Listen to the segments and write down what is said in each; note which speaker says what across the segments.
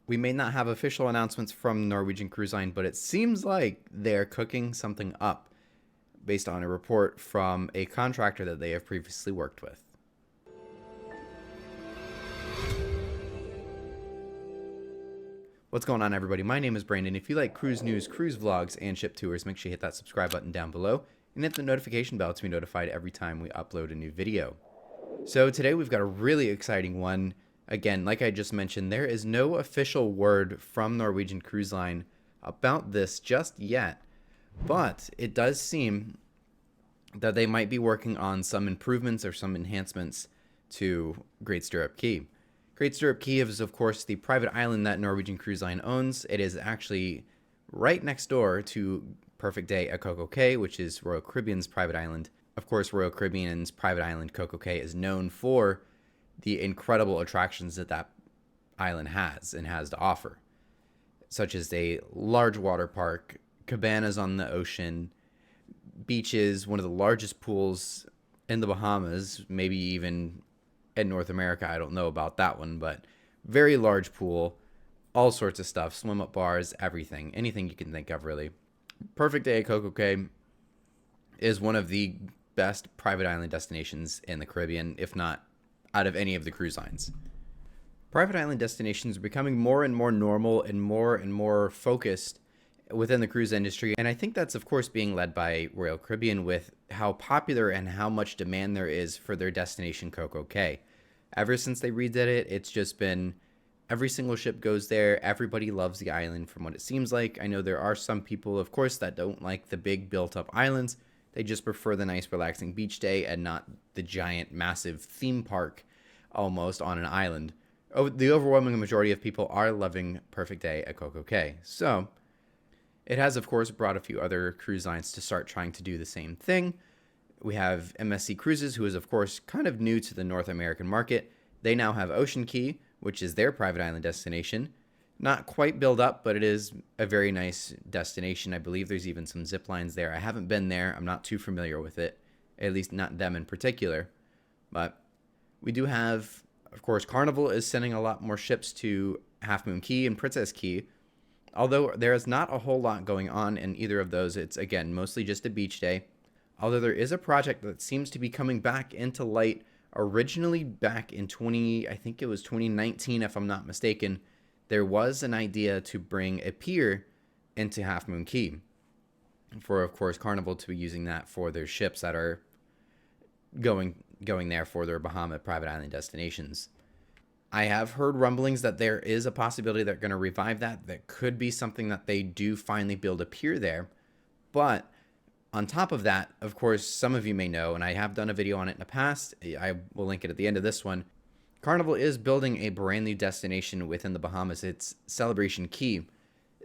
Speaker 1: We may not have official announcements from Norwegian Cruise Line, but it seems like they're cooking something up based on a report from a contractor that they have previously worked with. What's going on, everybody? My name is Brandon. If you like cruise news, cruise vlogs, and ship tours, make sure you hit that subscribe button down below and hit the notification bell to be notified every time we upload a new video. So today we've got a really exciting one. Again, like I just mentioned, there is no official word from Norwegian Cruise Line about this just yet, but it does seem that they might be working on some improvements or some enhancements to Great Stirrup Cay. Great Stirrup Cay is, of course, the private island that Norwegian Cruise Line owns. It is actually right next door to Perfect Day at Coco Cay, which is Royal Caribbean's private island. Of course, Royal Caribbean's private island, Coco Cay, is known for the incredible attractions that that island has and has to offer, such as a large water park, cabanas on the ocean, beaches, one of the largest pools in the Bahamas, maybe even in North America. I don't know about that one, but very large pool, all sorts of stuff, swim up bars, everything, anything you can think of, really. Perfect Day at Coco Cay is one of the best private island destinations in the Caribbean, if not out of any of the cruise lines. Private island destinations are becoming more and more normal and more focused within the cruise industry, and I think that's, of course, being led by Royal Caribbean with how popular and how much demand there is for their destination, Coco Cay. Ever since they redid it, it's just been every single ship goes there. Everybody loves the island from what it seems like. I know there are some people, of course, that don't like the big built-up islands. They just prefer the nice, relaxing beach day and not the giant, massive theme park almost on an island. The overwhelming majority of people are loving Perfect Day at Coco Cay. So it has, of course, brought a few other cruise lines to start trying to do the same thing. We have MSC Cruises, who is, of course, kind of new to the North American market. They now have Ocean Cay, which is their private island destination. Not quite built up, but it is a very nice destination. I believe there's even some zip lines there. I haven't been there. I'm not too familiar with it, at least not them in particular. But we do have, of course, Carnival is sending a lot more ships to Half Moon Cay and Princess Cay. Although there is not a whole lot going on in either of those, it's, again, mostly just a beach day. Although there is a project that seems to be coming back into light, originally back in I think it was 2019, if I'm not mistaken. There was an idea to bring a pier into Half Moon Cay for, of course, Carnival to be using that for their ships that are going there for their Bahama private island destinations. I have heard rumblings that there is a possibility they're going to revive that. That could be something that they do finally build a pier there. But on top of that, of course, some of you may know, and I have done a video on it in the past. I will link it at the end of this one. Carnival is building a brand new destination within the Bahamas. It's Celebration Cay.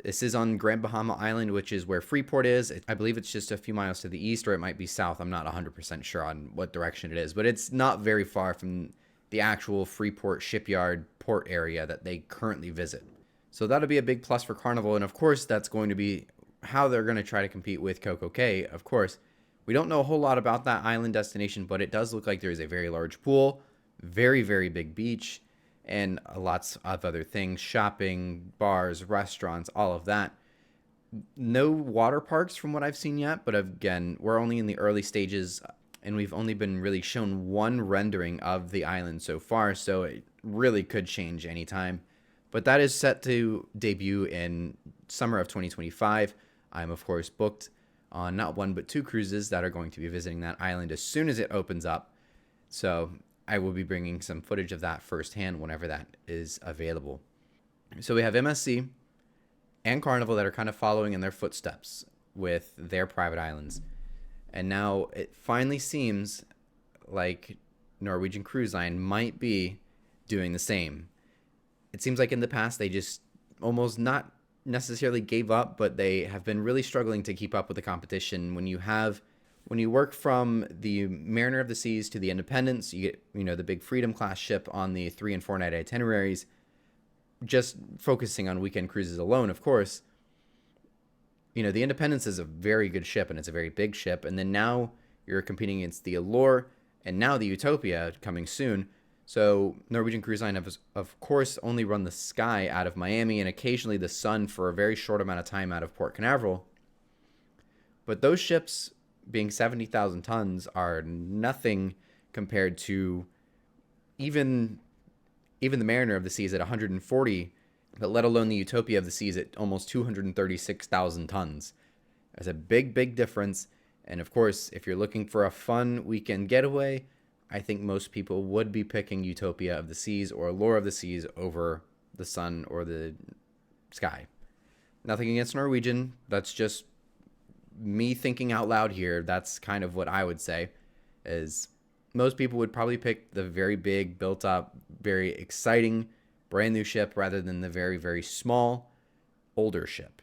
Speaker 1: This is on Grand Bahama Island, which is where Freeport is. I believe it's just a few miles to the east, or it might be south. I'm not 100% sure on what direction it is, but it's not very far from the actual Freeport shipyard port area that they currently visit. So that'll be a big plus for Carnival, and of course, that's going to be how they're going to try to compete with Coco Cay. Of course, we don't know a whole lot about that island destination, but it does look like there is a very large pool, very, very big beach, and lots of other things, shopping, bars, restaurants, all of that. No water parks from what I've seen yet, but again, we're only in the early stages, and we've only been really shown one rendering of the island so far, so it really could change anytime. But that is set to debut in summer of 2025. I'm, of course, booked on not one but two cruises that are going to be visiting that island as soon as it opens up. So I will be bringing some footage of that firsthand whenever that is available. So we have MSC and Carnival that are kind of following in their footsteps with their private islands. And now it finally seems like Norwegian Cruise Line might be doing the same. It seems like in the past they just almost not necessarily gave up, but they have been really struggling to keep up with the competition. When you work from the Mariner of the Seas to the Independence, you get, the big Freedom class ship on the 3 and 4 night itineraries, just focusing on weekend cruises alone, of course. The Independence is a very good ship, and it's a very big ship, and then now you're competing against the Allure and now the Utopia coming soon. So Norwegian Cruise Line has, of course, only run the Sky out of Miami and occasionally the Sun for a very short amount of time out of Port Canaveral. But those ships, being 70,000 tons, are nothing compared to even the Mariner of the Seas at 140, but let alone the Utopia of the Seas at almost 236,000 tons. There's a big, big difference. And of course, if you're looking for a fun weekend getaway, I think most people would be picking Utopia of the Seas or Allure of the Seas over the Sun or the Sky. Nothing against Norwegian. That's just me thinking out loud here. That's kind of what I would say, is most people would probably pick the very big, built up, very exciting, brand new ship rather than the very, very small, older ship.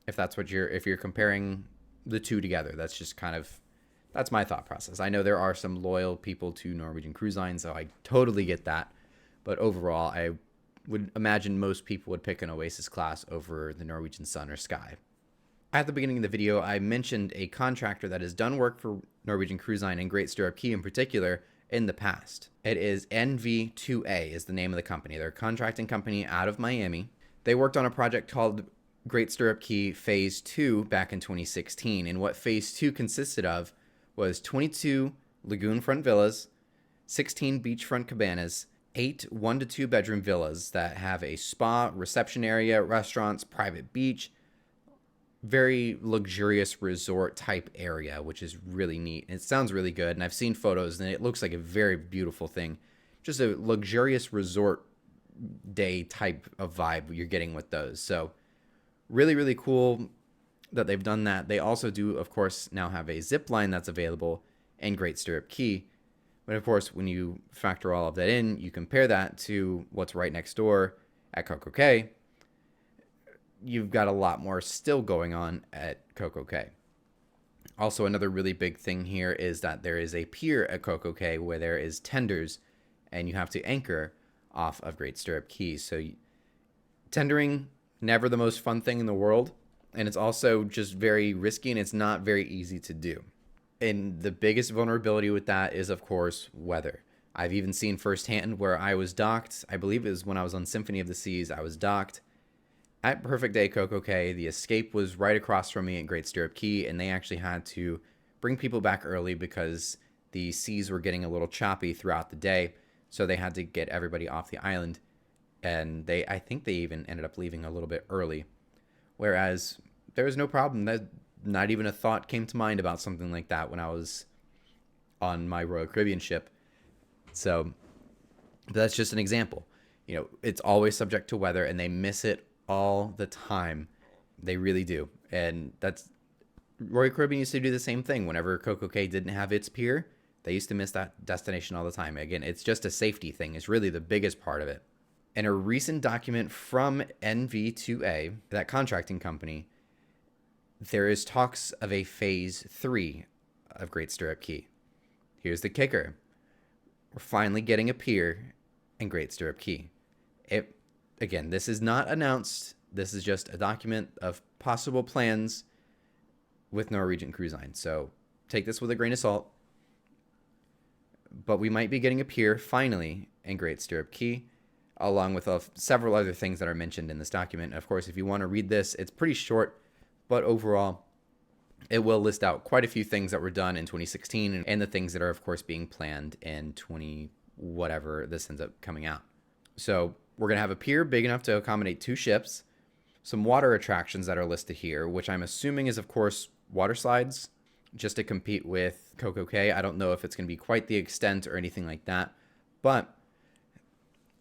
Speaker 1: If you're comparing the two together, that's my thought process. I know there are some loyal people to Norwegian Cruise Line, so I totally get that. But overall, I would imagine most people would pick an Oasis class over the Norwegian Sun or Sky. At the beginning of the video, I mentioned a contractor that has done work for Norwegian Cruise Line and Great Stirrup Cay in particular in the past. It is NV2A is the name of the company. They're a contracting company out of Miami. They worked on a project called Great Stirrup Cay Phase 2 back in 2016. And what Phase 2 consisted of was 22 lagoon front villas, 16 beachfront cabanas, 8 1 to 2 bedroom villas that have a spa, reception area, restaurants, private beach, very luxurious resort type area, which is really neat. It sounds really good, and I've seen photos, and it looks like a very beautiful thing. Just a luxurious resort day type of vibe you're getting with those. So really, really cool that they've done that. They also do, of course, now have a zip line that's available in Great Stirrup Cay. But of course, when you factor all of that in, you compare that to what's right next door at Stirrup Cay, you've got a lot more still going on at Stirrup Cay. Also, another really big thing here is that there is a pier at Stirrup Cay where there is tenders, and you have to anchor off of Great Stirrup Cay. So tendering, never the most fun thing in the world, and it's also just very risky, and it's not very easy to do. And the biggest vulnerability with that is, of course, weather. I've even seen firsthand where I was docked. I believe it was when I was on Symphony of the Seas. I was docked at Perfect Day Stirrup Cay. The escape was right across from me at Great Stirrup Cay, and they actually had to bring people back early because the seas were getting a little choppy throughout the day. So they had to get everybody off the island, and I think they even ended up leaving a little bit early. Whereas there was no problem. That not even a thought came to mind about something like that when I was on my Royal Caribbean ship. So that's just an example. You know, it's always subject to weather, and they miss it all the time. They really do. And that's Royal Caribbean used to do the same thing. Whenever Stirrup Cay didn't have its pier, they used to miss that destination all the time. Again, it's just a safety thing. It's really the biggest part of it. In a recent document from NV2A, that contracting company, there is talks of a phase 3 of Great Stirrup Cay. Here's the kicker. We're finally getting a pier in Great Stirrup Cay. Again, this is not announced. This is just a document of possible plans with Norwegian Cruise Line. So take this with a grain of salt. But we might be getting a pier finally in Great Stirrup Cay, along with several other things that are mentioned in this document. Of course, if you want to read this, it's pretty short, but overall, it will list out quite a few things that were done in 2016 and the things that are, of course, being planned in 20 whatever this ends up coming out. So we're going to have a pier big enough to accommodate 2 ships, some water attractions that are listed here, which I'm assuming is, of course, water slides, just to compete with Stirrup Cay. I don't know if it's going to be quite the extent or anything like that, but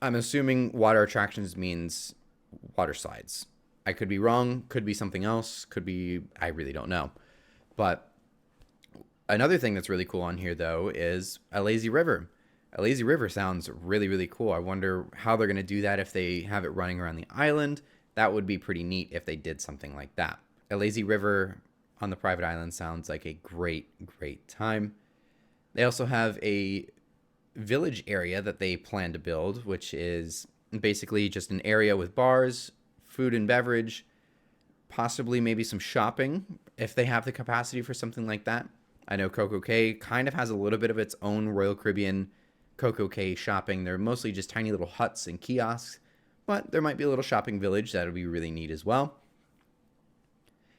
Speaker 1: I'm assuming water attractions means water slides. I could be wrong, could be something else, I really don't know. But another thing that's really cool on here, though, is a lazy river. A lazy river sounds really, really cool. I wonder how they're going to do that if they have it running around the island. That would be pretty neat if they did something like that. A lazy river on the private island sounds like a great, great time. They also have a village area that they plan to build, which is basically just an area with bars, food and beverage, possibly maybe some shopping if they have the capacity for something like that. I know Stirrup Cay kind of has a little bit of its own Royal Caribbean Coco Cay shopping. They're mostly just tiny little huts and kiosks, but there might be a little shopping village that would be really neat as well.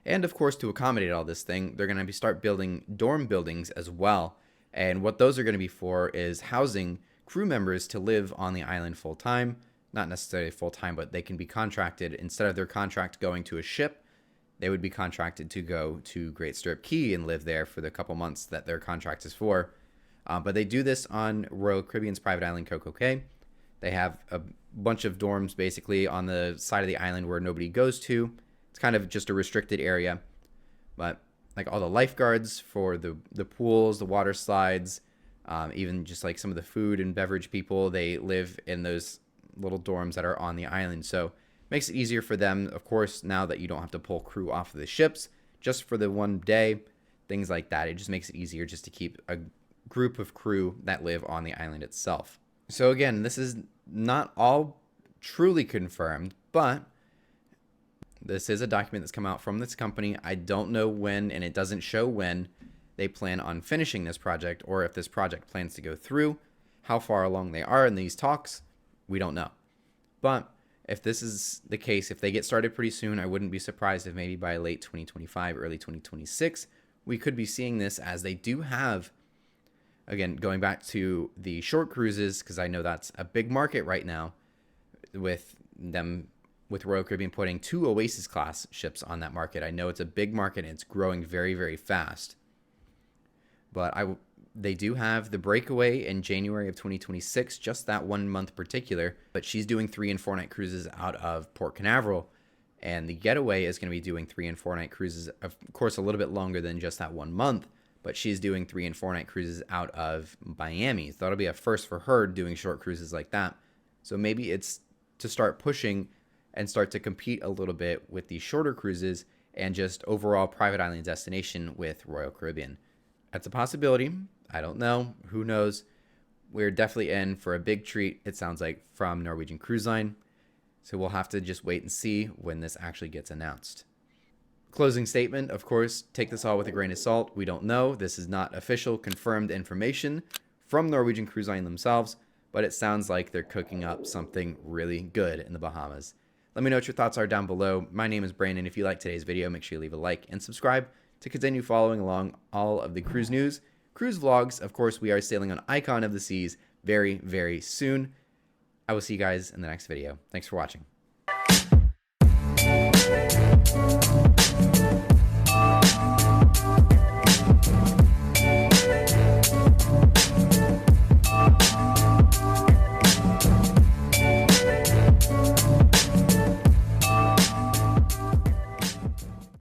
Speaker 1: And of course, to accommodate all this thing, they're going to start building dorm buildings as well. And what those are going to be for is housing crew members to live on the island full time. Not necessarily full time, but they can be contracted. Instead of their contract going to a ship, they would be contracted to go to Great Stirrup Cay and live there for the couple months that their contract is for. But they do this on Royal Caribbean's private island, Coco Cay. They have a bunch of dorms basically on the side of the island where nobody goes to. It's kind of just a restricted area, but like all the lifeguards for the pools, the water slides, even just like some of the food and beverage people, they live in those little dorms that are on the island. So it makes it easier for them, of course, now that you don't have to pull crew off of the ships just for the one day, things like that. It just makes it easier just to keep a group of crew that live on the island itself. So again, this is not all truly confirmed, but this is a document that's come out from this company. I don't know when, and it doesn't show when they plan on finishing this project, or if this project plans to go through. How far along they are in these talks, we don't know. But if this is the case, if they get started pretty soon, I wouldn't be surprised if maybe by late 2025, early 2026, we could be seeing this, as they do have, again, going back to the short cruises, because I know that's a big market right now with them, with Royal Caribbean putting 2 Oasis class ships on that market. I know it's a big market and it's growing very, very fast. But they do have the Breakaway in January of 2026, just that 1 month particular. But she's doing 3 and 4 night cruises out of Port Canaveral. And the Getaway is going to be doing 3 and 4 night cruises, of course, a little bit longer than just that 1 month. But she's doing 3 and 4 night cruises out of Miami. So that'll be a first for her, doing short cruises like that. So maybe it's to start pushing and start to compete a little bit with these shorter cruises and just overall private island destination with Royal Caribbean. That's a possibility. I don't know. Who knows? We're definitely in for a big treat, it sounds like, from Norwegian Cruise Line. So we'll have to just wait and see when this actually gets announced. Closing statement, of course, take this all with a grain of salt. We don't know. This is not official, confirmed information from Norwegian Cruise Line themselves, but it sounds like they're cooking up something really good in the Bahamas. Let me know what your thoughts are down below. My name is Brandon. If you like today's video, make sure you leave a like and subscribe to continue following along all of the cruise news, cruise vlogs. Of course, we are sailing on Icon of the Seas very, very soon. I will see you guys in the next video. Thanks for watching.